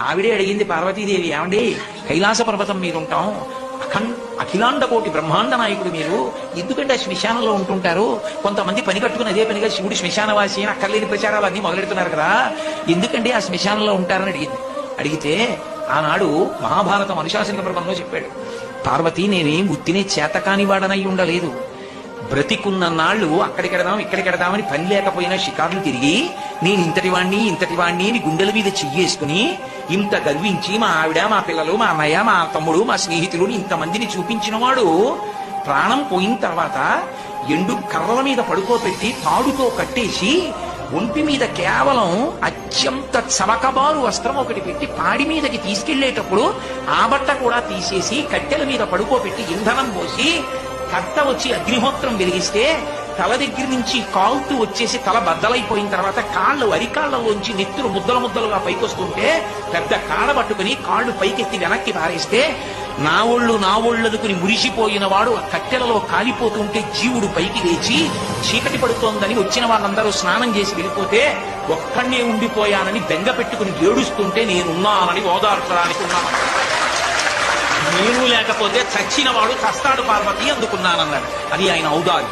ఆవిడే అడిగింది పార్వతీదేవి, ఏమండి కైలాస పర్వతం మీరుంటాం, అఖిలాండ కోటి బ్రహ్మాండ నాయకుడు మీరు, ఎందుకంటే ఆ శ్మశానంలో ఉంటుంటారు? కొంతమంది పని కట్టుకుని అదే పనిగా శివుడు శ్మశానవాసి అని అక్కర్లేని ప్రచారాలు అన్ని మొదలెడుతున్నారు కదా, ఎందుకంటే ఆ శ్మశానంలో ఉంటారని అడిగింది. అడిగితే ఆనాడు మహాభారతం అనుశాసనిక పర్వంలో చెప్పాడు, పార్వతి నేనేం ఉత్తినే చేతకాని వాడనై ఉండలేదు, బ్రతికున్న నాళ్ళు అక్కడికెడదాం ఇక్కడికెడదామని పని లేకపోయినా షికార్లు తిరిగి నేను ఇంతటి వాణ్ణి అని గుండెల మీద చెయ్యేసుకుని ఇంత గర్వించి మా ఆవిడ, మా పిల్లలు, మా అన్నయ్య, మా తమ్ముడు, మా స్నేహితులు ఇంతమందిని చూపించిన వాడు ప్రాణం పోయిన తర్వాత ఎండు కర్రల మీద పడుకోబెట్టి తాడుతో కట్టేసి ఒంటి మీద కేవలం అత్యంత చవకబారు వస్త్రం ఒకటి పెట్టి పాడి మీదకి తీసుకెళ్లేటప్పుడు ఆ బట్ట కూడా తీసేసి కట్టెల మీద పడుకోబెట్టి ఇంధనం పోసి కట్ట వచ్చి అగ్నిహోత్రం వెలిగిస్తే తల దగ్గర నుంచి కాలుతూ వచ్చేసి తల బద్దలైపోయిన తర్వాత కాళ్ళు అరికాళ్లలోంచి నెత్తులు ముద్దలుగా పైకొస్తుంటే పెద్ద కాళ్ళ పట్టుకుని కాళ్ళు పైకెత్తి వెనక్కి పారేస్తే నా ఒళ్ళదుకుని మురిసిపోయిన వాడు కట్టెలలో కాలిపోతుంటే జీవుడు పైకి లేచి చీకటి పడుతోందని వచ్చిన వాళ్ళందరూ స్నానం చేసి వెళ్ళిపోతే ఒక్కడే ఉండిపోయానని బెంగ పెట్టుకుని ఏడుస్తుంటే నేనున్నానని ఓదార్చడానికి ఉన్నాను. నేను లేకపోతే చచ్చిన వాడు చస్తాడు పార్వతి అందుకున్నానన్నాడు. అది ఆయన ఔదార్యం.